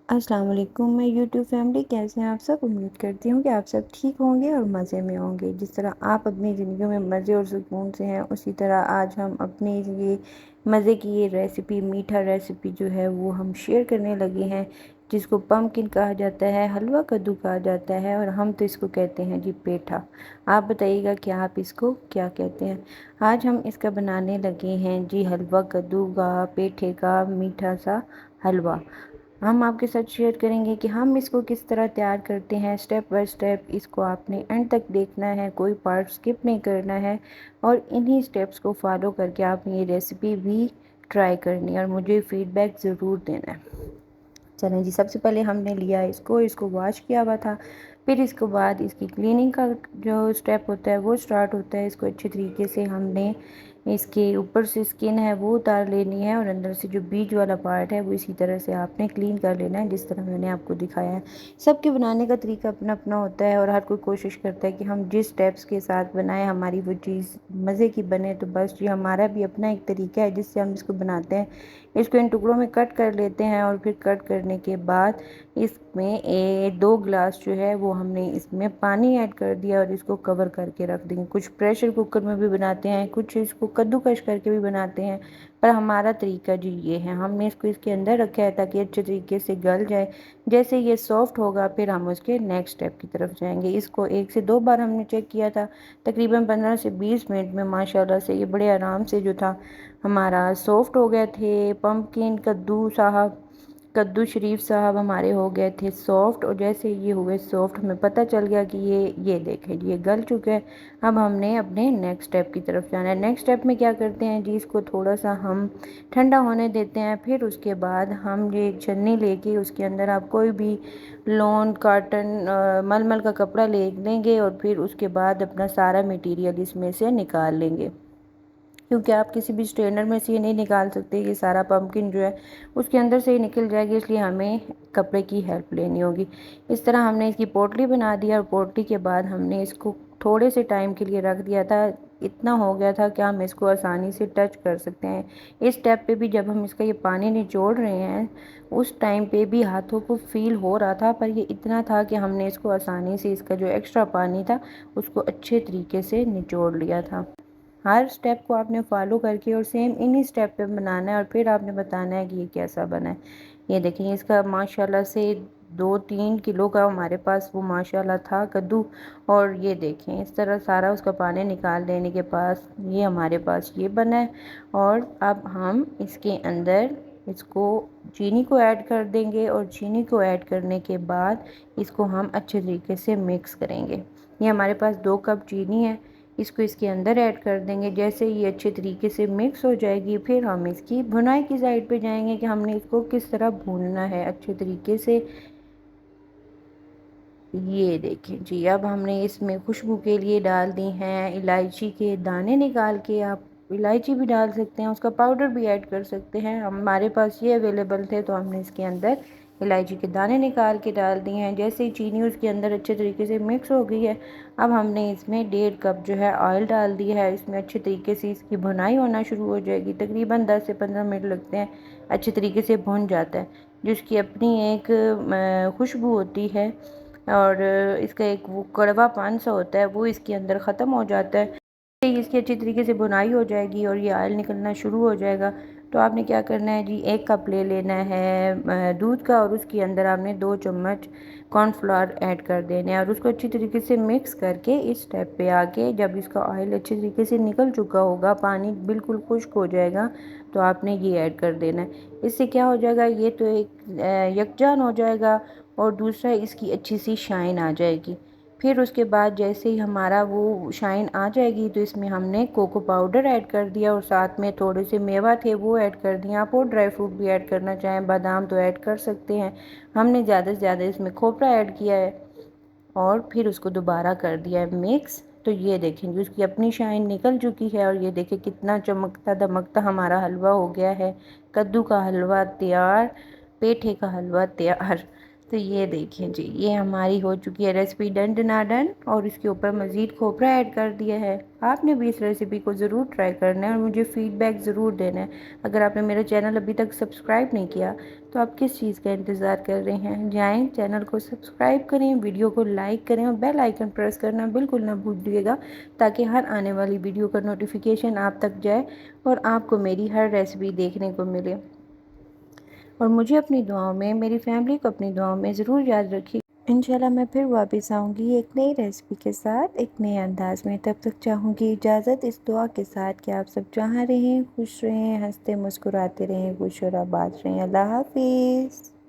अस्सलाम वालेकुम। मैं यूट्यूब फैमिली, कैसे हैं आप सब। उम्मीद करती हूँ कि आप सब ठीक होंगे और मज़े में होंगे। जिस तरह आप अपनी ज़िंदगी में मज़े और सुकून से हैं, उसी तरह आज हम अपनी ये मज़े की ये रेसिपी, मीठा रेसिपी जो है वो हम शेयर करने लगे हैं, जिसको पम्पकिन कहा जाता है, हलवा कद्दू कहा जाता है, और हम तो इसको कहते हैं जी पेठा। आप बताइएगा कि आप इसको क्या कहते हैं। आज हम इसका बनाने लगे हैं जी हलवा कद्दू का, पेठे का मीठा सा हलवा। हम आपके साथ शेयर करेंगे कि हम इसको किस तरह तैयार करते हैं, स्टेप बाय स्टेप। इसको आपने एंड तक देखना है, कोई पार्ट स्किप नहीं करना है, और इन्हीं स्टेप्स को फॉलो करके आपने ये रेसिपी भी ट्राई करनी है और मुझे फीडबैक ज़रूर देना है। चलें जी, सबसे पहले हमने लिया इसको वॉश किया हुआ था। फिर इसके बाद इसकी क्लीनिंग का जो स्टेप होता है वो स्टार्ट होता है। इसको अच्छे तरीके से हमने इसके ऊपर से स्किन है वो उतार लेनी है, और अंदर से जो बीज वाला पार्ट है वो इसी तरह से आपने क्लीन कर लेना है, जिस तरह मैंने आपको दिखाया है। सबके बनाने का तरीका अपना अपना होता है, और हर कोई कोशिश करता है कि हम जिस स्टेप्स के साथ बनाएं हमारी वो चीज़ मज़े की बने। तो बस ये हमारा भी अपना एक तरीका है जिससे हम इसको बनाते हैं। इसको इन टुकड़ों में कट कर लेते हैं, और फिर कट करने के बाद इसमें 2 गिलास जो है वो हमने इसमें पानी ऐड कर दिया, और इसको कवर करके रख देंगे। कुछ प्रेशर कुकर में भी बनाते हैं, कुछ इसको कद्दूकश करके भी बनाते हैं, पर हमारा तरीका जी ये है। हमने इसको इसके अंदर रखा है ताकि अच्छे तरीके से गल जाए। जैसे ये सॉफ्ट होगा फिर हम उसके नेक्स्ट स्टेप की तरफ जाएंगे। इसको 1 से 2 बार हमने चेक किया था। तकरीबन 15 से 20 मिनट में माशाल्लाह से ये बड़े आराम से जो था हमारा सॉफ्ट हो गए थे। पम्पकिन कद्दू शरीफ साहब हमारे हो गए थे सॉफ्ट, और जैसे ये हुए सॉफ्ट हमें पता चल गया कि ये देखें ये गल चुके हैं। अब हमने अपने नेक्स्ट स्टेप की तरफ जाना है। नेक्स्ट स्टेप में क्या करते हैं जी, इसको थोड़ा सा हम ठंडा होने देते हैं। फिर उसके बाद हम ये एक छन्नी लेके उसके अंदर आप कोई भी लॉन कॉटन मलमल का कपड़ा ले लेंगे, और फिर उसके बाद अपना सारा मटेरियल इसमें से निकाल लेंगे, क्योंकि आप किसी भी स्ट्रेनर में से ये नहीं निकाल सकते। ये सारा पम्पकिन जो है उसके अंदर से ही निकल जाएगी, इसलिए हमें कपड़े की हेल्प लेनी होगी। इस तरह हमने इसकी पोटली बना दिया, और पोटली के बाद हमने इसको थोड़े से टाइम के लिए रख दिया था। इतना हो गया था कि हम इसको आसानी से टच कर सकते हैं। इस स्टेप पे भी जब हम इसका ये पानी निचोड़ रहे हैं, उस टाइम पे भी हाथों को फील हो रहा था, पर ये इतना था कि हमने इसको आसानी से इसका जो एक्स्ट्रा पानी था उसको अच्छे तरीके से निचोड़ लिया था। हर स्टेप को आपने फॉलो करके और सेम इन्हीं स्टेप पे बनाना है, और फिर आपने बताना है कि ये कैसा बना है। ये देखिए इसका माशाल्लाह से 2-3 किलो का हमारे पास वो माशाल्लाह था कद्दू। और ये देखें इस तरह सारा उसका पानी निकाल लेने के पास ये हमारे पास ये बना है। और अब हम इसके अंदर इसको चीनी को ऐड कर देंगे, और चीनी को ऐड करने के बाद इसको हम अच्छे तरीके से मिक्स करेंगे। ये हमारे पास 2 कप चीनी है, इसको इसके अंदर ऐड कर देंगे। जैसे ये अच्छे तरीके से मिक्स हो जाएगी, फिर हम इसकी भुनाई की साइड पे जाएंगे कि हमने इसको किस तरह भूनना है अच्छे तरीके से। ये देखें जी, अब हमने इसमें खुशबू के लिए डाल दी हैं इलायची के दाने निकाल के। आप इलायची भी डाल सकते हैं, उसका पाउडर भी ऐड कर सकते हैं। हमारे पास ये अवेलेबल थे तो हमने इसके अंदर इलायची के दाने निकाल के डाल दिए हैं। जैसे ही चीनी उसके अंदर अच्छे तरीके से मिक्स हो गई है, अब हमने इसमें 1.5 कप जो है ऑयल डाल दिया है। इसमें अच्छे तरीके से इसकी भुनाई होना शुरू हो जाएगी। तकरीबन 10 से 15 मिनट लगते हैं, अच्छे तरीके से भुन जाता है। जिसकी अपनी एक खुशबू होती है, और इसका एक वो कड़वापन सा होता है वो इसके अंदर ख़त्म हो जाता है। इसकी अच्छी तरीके से बुनाई हो जाएगी और ये ऑयल निकलना शुरू हो जाएगा। तो आपने क्या करना है जी, 1 कप ले लेना है दूध का, और उसके अंदर आपने 2 चम्मच कॉर्नफ्लावर ऐड कर देने हैं, और उसको अच्छी तरीके से मिक्स करके इस स्टेप पे आके जब इसका ऑयल अच्छे तरीके से निकल चुका होगा, पानी बिल्कुल खुश्क हो जाएगा, तो आपने ये ऐड कर देना है। इससे क्या हो जाएगा, ये तो एक यकजान हो जाएगा, और दूसरा इसकी अच्छी सी शाइन आ जाएगी। फिर उसके बाद जैसे ही हमारा वो शाइन आ जाएगी तो इसमें हमने कोको पाउडर ऐड कर दिया, और साथ में थोड़े से मेवा थे वो ऐड कर दिया। आप और ड्राई फ्रूट भी ऐड करना चाहें, बादाम तो ऐड कर सकते हैं। हमने ज़्यादा से ज़्यादा इसमें खोपरा ऐड किया है, और फिर उसको दोबारा कर दिया है मिक्स। तो ये देखें जी उसकी अपनी शाइन निकल चुकी है, और ये देखें कितना चमकता दमकता हमारा हलवा हो गया है। कद्दू का हलवा तैयार, पेठे का हलवा तैयार। तो ये देखिए जी, ये हमारी हो चुकी है रेसिपी डन डनाडन, और इसके ऊपर मज़ीद खोपरा ऐड कर दिया है। आपने भी इस रेसिपी को ज़रूर ट्राई करना है और मुझे फ़ीडबैक ज़रूर देना है। अगर आपने मेरा चैनल अभी तक सब्सक्राइब नहीं किया तो आप किस चीज़ का इंतज़ार कर रहे हैं? जाएं, चैनल को सब्सक्राइब करें, वीडियो को लाइक करें और बेल आइकन प्रेस करना बिल्कुल ना भूलिएगा, ताकि हर आने वाली वीडियो का नोटिफिकेशन आप तक जाए और आपको मेरी हर रेसिपी देखने को मिले। और मुझे अपनी दुआओं में, मेरी फैमिली को अपनी दुआओं में ज़रूर याद रखिए। इंशाल्लाह मैं फिर वापस आऊँगी एक नई रेसिपी के साथ, एक नए अंदाज़ में। तब तक चाहूँगी इजाज़त इस दुआ के साथ कि आप सब जहाँ रहें खुश रहें, हँसते मुस्कुराते रहें, खुश और आबाद रहें। अल्लाह हाफ़िज़।